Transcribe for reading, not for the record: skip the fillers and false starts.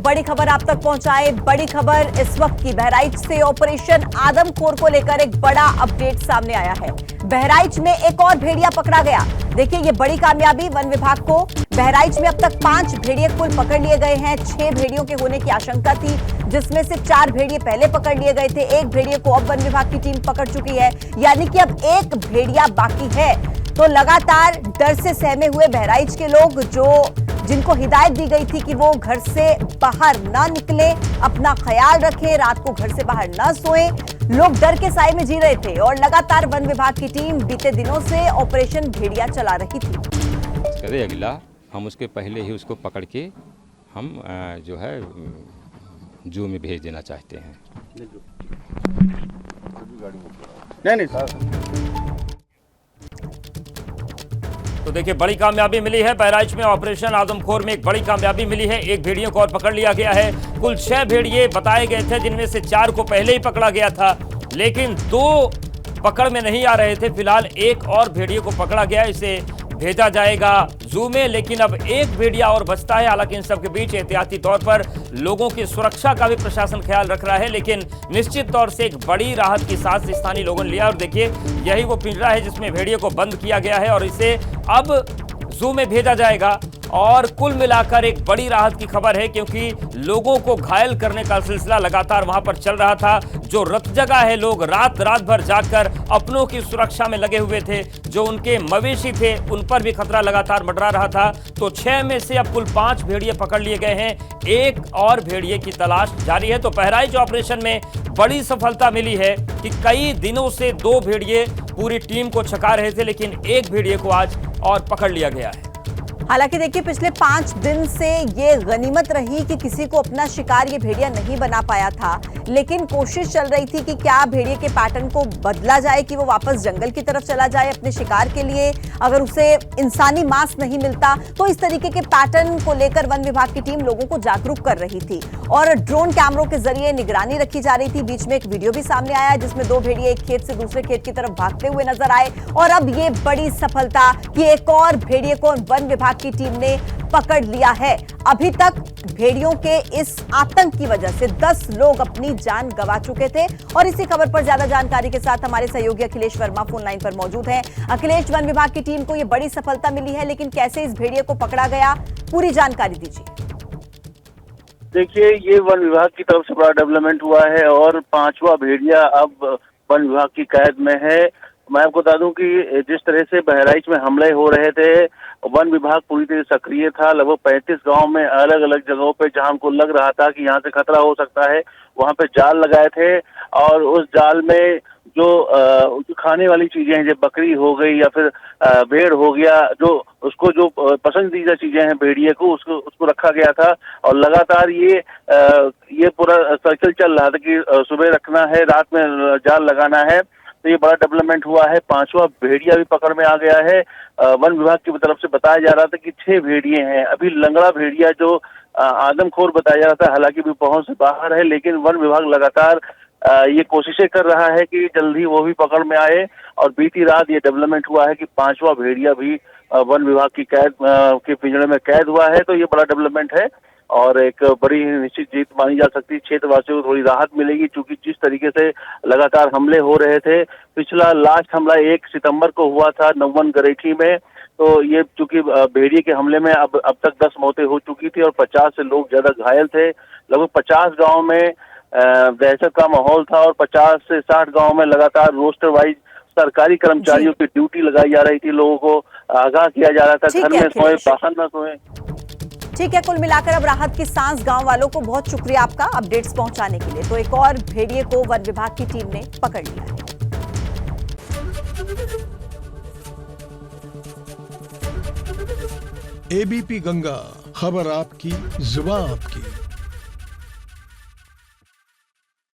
बड़ी खबर आप तक पहुंचाए। बड़ी खबर इस वक्त की बहराइच से ऑपरेशन आदमखोर को लेकर एक बड़ा अपडेट सामने आया है। बहराइच में एक और भेड़िया पकड़ा गया। देखिए ये बड़ी कामयाबी वन विभाग को। बहराइच में अब तक 5 भेड़िए कुल पकड़ लिए गए हैं। 6 भेड़ियों के होने की आशंका थी, जिसमें से 4 भेड़िए पहले पकड़ लिए गए थे। एक भेड़िए को अब वन विभाग की टीम पकड़ चुकी है, यानी कि अब एक भेड़िया बाकी है। तो लगातार डर से सहमे हुए बहराइच के लोग, जिनको हिदायत दी गई थी कि वो घर से बाहर ना निकले, अपना ख्याल रखें, रात को घर से बाहर ना सोएं, लोग डर के साए में जी रहे थे। और लगातार वन विभाग की टीम बीते दिनों से ऑपरेशन भेड़िया चला रही थी। करे अगला हम उसके पहले ही उसको पकड़ के हम जो है जू में भेज देना चाहते हैं। नहीं सर। तो देखिए बड़ी कामयाबी मिली है। बहराइच में ऑपरेशन आदमखोर में एक बड़ी कामयाबी मिली है। एक भेड़ियों को और पकड़ लिया गया है। कुल 6 भेड़िए बताए गए थे, जिनमें से 4 को पहले ही पकड़ा गया था, लेकिन 2 पकड़ में नहीं आ रहे थे। फिलहाल एक और भेड़िए को पकड़ा गया, इसे भेजा जाएगा जू में। लेकिन अब एक भेड़िया और बचता है। हालांकि इन सबके बीच एहतियाती तौर पर लोगों की सुरक्षा का भी प्रशासन ख्याल रख रहा है, लेकिन निश्चित तौर से एक बड़ी राहत की सांस स्थानीय लोगों ने लिया। और देखिए यही वो पिंजरा है जिसमें भेड़िए को बंद किया गया है और इसे अब जू में भेजा जाएगा। और कुल मिलाकर एक बड़ी राहत की खबर है, क्योंकि लोगों को घायल करने का सिलसिला लगातार वहां पर चल रहा था। जो रत जगह है, लोग रात भर जागकर अपनों की सुरक्षा में लगे हुए थे। जो उनके मवेशी थे उन पर भी खतरा लगातार मंडरा रहा था। तो 6 में से अब कुल 5 भेड़िए पकड़ लिए गए हैं। एक और भेड़िए की तलाश जारी है। तो बहराइच ऑपरेशन में बड़ी सफलता मिली है कि कई दिनों से 2 भेड़िए पूरी टीम को छका रहे थे, लेकिन एक भेड़िए को आज और पकड़ लिया गया है। हालांकि देखिए पिछले 5 दिन से ये गनीमत रही कि किसी को अपना शिकार ये भेड़िया नहीं बना पाया था, लेकिन कोशिश चल रही थी कि क्या भेड़िए के पैटर्न को बदला जाए कि वो वापस जंगल की तरफ चला जाए अपने शिकार के लिए। अगर उसे इंसानी मांस नहीं मिलता तो इस तरीके के पैटर्न को लेकर वन विभाग की टीम लोगों को जागरूक कर रही थी और ड्रोन कैमरों के जरिए निगरानी रखी जा रही थी। बीच में एक वीडियो भी सामने आया जिसमें 2 भेड़िए एक खेत से दूसरे खेत की तरफ भागते हुए नजर आए। और अब ये बड़ी सफलता कि एक और भेड़िए को वन विभाग की टीम ने पकड़ लिया है। अभी तक भेड़ियों के इस आतंक की वजह से 10 लोग अपनी जान गंवा चुके थे। और इसी खबर पर ज्यादा जानकारी के साथ हमारे सहयोगी अखिलेश वर्मा फोन लाइन पर मौजूद हैं। अखिलेश, वन विभाग की टीम को यह बड़ी सफलता मिली है, लेकिन कैसे इस भेड़िए को पकड़ा गया, पूरी जानकारी दीजिए। देखिए, ये वन विभाग की तरफ से बड़ा डेवलपमेंट हुआ है और 5वां भेड़िया अब वन विभाग की कैद में है। मैं आपको बता दूं कि जिस तरह से बहराइच में हमले हो रहे थे, वन विभाग पूरी तरह सक्रिय था। लगभग 35 गांव में अलग अलग जगहों पे जहां हमको लग रहा था कि यहाँ से खतरा हो सकता है, वहां पे जाल लगाए थे। और उस जाल में जो खाने वाली चीजें हैं, जैसे बकरी हो गई या फिर भेड़ हो गया, जो उसको जो पसंदीदा चीजें हैं भेड़िए को, उसको रखा गया था। और लगातार ये पूरा सर्कल चल रहा था कि सुबह रखना है, रात में जाल लगाना है। तो ये बड़ा डेवलपमेंट हुआ है। 5वां भेड़िया भी पकड़ में आ गया है। वन विभाग की तरफ से बताया जा रहा था कि 6 भेड़िए हैं। अभी लंगड़ा भेड़िया जो आदमखोर बताया जा रहा था, हालांकि भी पहुंच से बाहर है, लेकिन वन विभाग लगातार ये कोशिशें कर रहा है कि जल्दी वो भी पकड़ में आए। और बीती रात ये डेवलपमेंट हुआ है कि 5वां भेड़िया भी वन विभाग की कैद के पिंजरे में कैद हुआ है। तो ये बड़ा डेवलपमेंट है और एक बड़ी निश्चित जीत मानी जा सकती है। क्षेत्रवासियों को थोड़ी राहत मिलेगी, क्योंकि जिस तरीके से लगातार हमले हो रहे थे। पिछला लास्ट हमला 1 सितंबर को हुआ था नौवन गरेठी में। तो ये चूंकि भेड़िए के हमले में अब तक 10 मौतें हो चुकी थी और 50 से लोग ज्यादा घायल थे। लगभग 50 गाँव में दहशत का माहौल था और 50 से 60 गाँव में लगातार रोस्टर वाइज सरकारी कर्मचारियों की ड्यूटी लगाई जा रही थी। लोगों को आगाह किया जा रहा था, घर में सोए, बाहर न सोए। ठीक है, कुल मिलाकर अब राहत की सांस गांव वालों को। बहुत शुक्रिया आपका अपडेट्स पहुंचाने के लिए। तो एक और भेड़िए को वन विभाग की टीम ने पकड़ लिया है। एबीपी गंगा, खबर आपकी, जुबान आपकी।